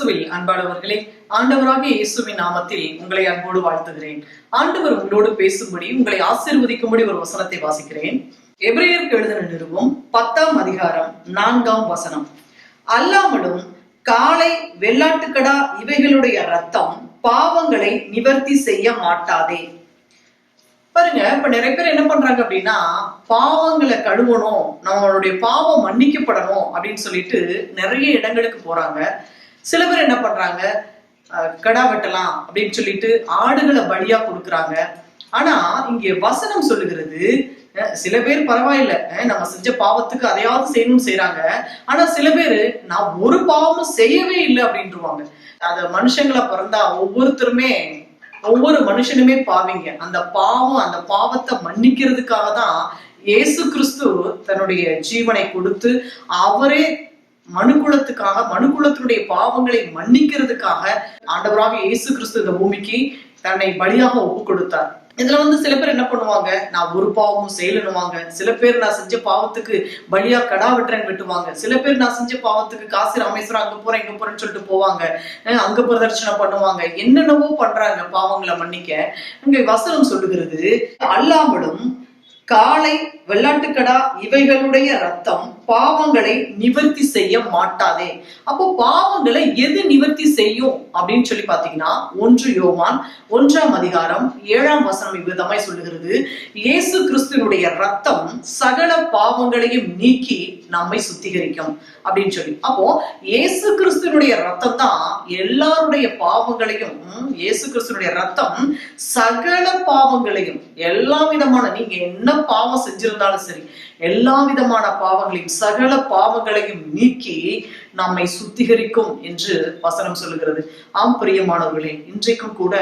கிறிஸ்துவில் அன்பானவர்களே, ஆண்டவராகிய இயேசுவின் நாமத்தில் உங்களை அன்போடு வாழ்த்துகிறேன். ஆண்டவர் உங்களோடு பேசும்படி, உங்களை ஆசீர்வதிக்கும்படி ஒரு வசனத்தை வாசிக்கிறேன். எபிரேயருக்கு எழுதின நிருபம் 10ஆம் அதிகாரம் 4ஆம் வசனம். அல்லாமலும் காளை, வெள்ளாட்டுக்கடா இவைகளுடைய ரத்தம் பாவங்களை நிவர்த்தி செய்ய மாட்டாதே. பாருங்க, இப்ப நிறைய பேர் என்ன பண்றாங்க அப்படின்னா, பாவங்களை கழுவணும், நம்மளுடைய பாவம் மன்னிக்கப்படணும் அப்படின்னு சொல்லிட்டு நிறைய இடங்களுக்கு போறாங்க. சில பேர் என்ன பண்றாங்க, கடா வெட்டலாம் அப்படின்னு சொல்லிட்டு ஆடுகளை பலியா கொடுக்குறாங்க. ஆனா இங்க வசனம் சொல்லுகிறது, சில பேர் பரவாயில்ல, நம்ம செஞ்ச பாவத்துக்கு அதையாவது செய்யணும்னு செய்யறாங்க. ஆனா சில பேரு நான் ஒரு பாவமும் செய்யவே இல்லை அப்படின்ட்டுருவாங்க. அத மனுஷங்களை பிறந்தா ஒவ்வொரு மனுஷனுமே பாவிங்க. அந்த பாவத்தை மன்னிக்கிறதுக்காக தான் இயேசு கிறிஸ்து தன்னுடைய ஜீவனை கொடுத்து, அவரே மனுக்குலத்தினுடைய பாவங்களை மன்னிக்கிறதுக்காக ஆண்டவராக இயேசு கிறிஸ்து இந்த பூமிக்கு தன்னை பலியாக ஒப்பு கொடுத்தார். இதுல சில பேர் என்ன பண்ணுவாங்க, நான் ஒரு பாவமும் செய்யலன்னுவாங்க. சில பேர் நான் செஞ்ச பாவத்துக்கு பலியா கடா வெட்டுறேன்னு வெட்டுவாங்க. சில பேர் நான் செஞ்ச பாவத்துக்கு காசி ராமேஸ்வரம் அங்க போறேன் இங்க போறேன்னு சொல்லிட்டு போவாங்க, அங்க பிரதர்ஷனை பண்ணுவாங்க, என்னென்னவோ பண்றாங்க பாவங்களை மன்னிக்க. இங்க வசனம் சொல்லுகிறது, அல்லாமலும் காளை, வெள்ளாட்டுக்கடா இவைகளுடைய ரத்தம் பாவங்களை நிவர்த்தி செய்ய மாட்டாதே. அப்போ பாவங்களை எது நிவர்த்தி செய்யும் அப்படின்னு சொல்லி பாத்தீங்கன்னா, 1 யோவான் 1ஆம் அதிகாரம் 7ஆம் வசனம் இவ்விதமாய் சொல்லுகிறது, இயேசு கிறிஸ்துவினுடைய ரத்தம் சகல பாவங்களையும் நீக்கி நம்மை சுத்திகரிக்கும் அப்படின்னு சொல்லி. அப்போ இயேசு கிறிஸ்துவனுடைய ரத்தம் தான் எல்லாருடைய பாவங்களையும், இயேசு கிறிஸ்துவனுடைய ரத்தம் சகல பாவங்களையும், எல்லா விதமான, நீங்க என்ன பாவம் செஞ்சிருந்தாலும் சரி, எல்லா விதமான பாவங்களையும் சகல பாவங்களையும் நீக்கி நம்மை சுத்திகரிக்கும் என்று வசனம் சொல்லுகிறது. ஆம் பிரியமானவர்களே, இன்றைக்கும் கூட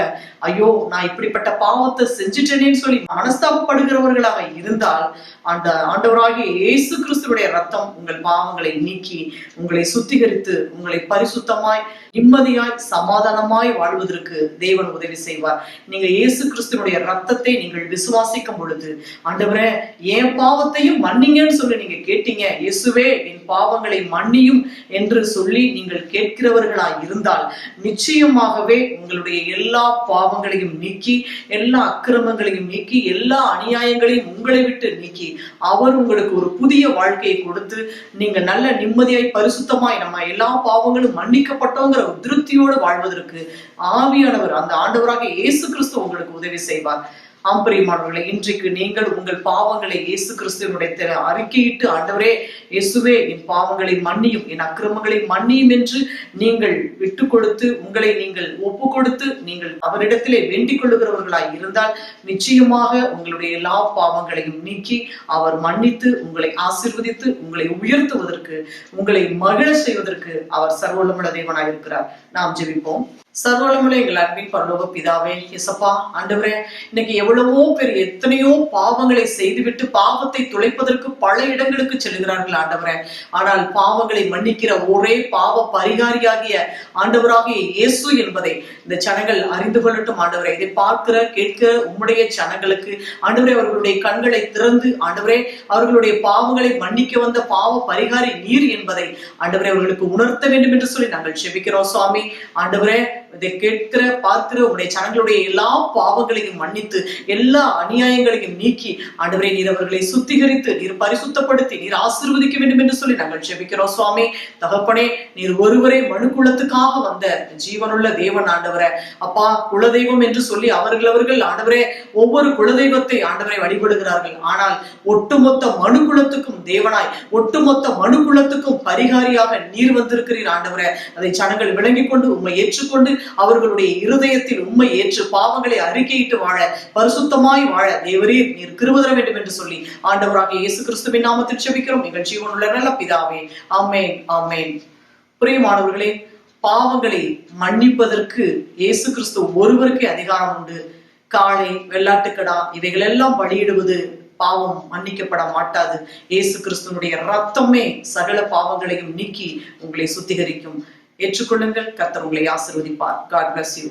ஐயோ நான் இப்படிப்பட்ட பாவத்தை செஞ்சுட்டேனேன்னு சொல்லி மனஸ்தாபப்படுகிறவர்களாக இருந்தால், அந்த ஆண்டவராகிய இயேசு கிறிஸ்துவுடைய ரத்தம் உங்கள் பாவங்களை நீக்கி உங்களை சுத்திகரித்து உங்களை பரிசுத்தமாய், நிம்மதியாய், சமாதானமாய் வாழ்வதற்கு தேவன் உதவி செய்வார். நீங்க இயேசு கிறிஸ்துவனுடைய ரத்தத்தை நீங்கள் விசுவாசிக்கும் பொழுது, ஆண்டவரே என் பாவத்தையும் மன்னிங்கன்னு சொல்லி நீங்க கேட்டீங்க, இயேசுவே என் பாவங்களை மன்னியும் என்று சொல்லி நீங்கள் கேட்கிறவர்களாய் இருந்தால், நிச்சயமாகவே உங்களுடைய எல்லா பாவங்களையும் நீக்கி, எல்லா அக்கிரமங்களையும் நீக்கி, எல்லா அநியாயங்களையும் உங்களை விட்டு நீக்கி, அவர் உங்களுக்கு ஒரு புதிய வாழ்க்கையை கொடுத்து, நீங்க நல்ல நிம்மதியாய் பரிசுத்தமாய் நம்ம எல்லா பாவங்களும் மன்னிக்கப்பட்டோங்கிற திருப்தியோடு வாழ்வதற்கு ஆவியானவர், அந்த ஆண்டவராக இயேசு கிறிஸ்து உங்களுக்கு உதவி செய்வார். ஆம்பரியமானவர்களே, இன்றைக்கு நீங்கள் உங்கள் பாவங்களை இயேசு கிறிஸ்துவனுடைய அறிக்கையிட்டு, ஆண்டவரே இயேசுவே என் பாவங்களை மன்னியும், என் அக்கிரமங்களை மன்னியும் என்று நீங்கள் விட்டு கொடுத்து, உங்களை நீங்கள் ஒப்பு கொடுத்து நீங்கள் அவரிடத்திலே வேண்டிக் கொள்ளுகிறவர்களாய் இருந்தால், நிச்சயமாக உங்களுடைய எல்லா பாவங்களையும் நீக்கி அவர் மன்னித்து உங்களை ஆசீர்வதித்து உங்களை உயர்த்துவதற்கு, உங்களை மகிழ செய்வதற்கு அவர் சர்வவல்லமையுள்ள தேவனாய் இருக்கிறார். நாம் ஜெபிப்போம். சர்வவல்லமையுள்ள எங்கள் அன்பின் பரலோக பிதாவே, இயேசப்பா, ஆண்டவரே, இன்னைக்கு எவ்வளவோ பேர் எத்தனையோ பாவங்களை செய்துவிட்டு பாவத்தை துளைப்பதற்கு பல இடங்களுக்கு செல்கிறார்கள் ஆண்டவரே. ஆனால் பாவங்களை மன்னிக்கிற ஒரே பாவ பரிகாரியாகிய ஆண்டவராகிய இயேசு என்பதை இந்த ஜனங்கள் அறிந்து கொள்ளட்டும் ஆண்டவரே. இதை பார்க்கிற கேட்கிற உம்முடைய ஜனங்களுக்கு ஆண்டவரே, அவர்களுடைய கண்களை திறந்து, ஆண்டவரே, அவர்களுடைய பாவங்களை மன்னிக்க வந்த பாவ பரிகாரி நீர் என்பதை ஆண்டவரே அவர்களுக்கு உணர்த்த வேண்டும் என்று சொல்லி நாங்கள் ஜெபிக்கிறோம் சுவாமி. ஆண்டவரே, இதை கேட்கிற பார்க்கிற உடைய ஜனங்களுடைய எல்லா பாவங்களையும் மன்னித்து, எல்லா அநியாயங்களையும் நீக்கி, ஆண்டவரே நீர் அவர்களை சுத்திகரித்து, நீர் பரிசுத்தப்படுத்தி, நீர் ஆசீர்வதிக்க வேண்டும் என்று சொல்லி நாங்கள் ஜெபிக்கிறோம் சுவாமி. தகப்பனே, நீர் ஒருவரே மனுக்குலத்துக்காக வந்த ஜீவனுள்ள தேவன் ஆண்டவரே. அப்பா, குலதெய்வம் என்று சொல்லி அவர்கள் ஆண்டவரே ஒவ்வொரு குலதெய்வத்தை ஆண்டவரை வழிபடுகிறார்கள். ஆனால் ஒட்டுமொத்த மனுக்குலத்துக்கும் தேவனாய், ஒட்டுமொத்த மனுக்குலத்துக்கும் பரிகாரியாக நீர் வந்திருக்கிறீர் ஆண்டவரே. அதை ஜனங்கள் விளங்கிக் கொண்டு உம்மை ஏற்றுக்கொண்டு அவர்களுடைய இருதயத்தில் உம்மை ஏற்று பாவங்களை அறிக்கையிட்டு வாழ, பரிசுத்தமாய் வாழ தேவரீர் நீர் கிருபை தர வேண்டும் என்று சொல்லி ஆண்டவராகிய இயேசு கிறிஸ்துவின் நாமத்தில் ஜெபிக்கிறோம் எங்கள் ஜீவனுள்ள நல்ல பிதாவே. ஆமென், ஆமென். பிரியமானவர்களே, பாவங்களை மன்னிப்பதற்கு இயேசு கிறிஸ்து ஒருவருக்கே அதிகாரம் உண்டு. காளை, வெள்ளாட்டுக்கடா இவைகள் எல்லாம் பலியிடுவது பாவம் மன்னிக்கப்பட மாட்டாது. இயேசு கிறிஸ்துவனுடைய ரத்தமே சகல பாவங்களையும் நீக்கி உங்களை சுத்திகரிக்கும். ஏற்றுக்கொள்ளுங்கள். கர்த்தர் உங்களை ஆசீர்வதிப்பார். God bless you.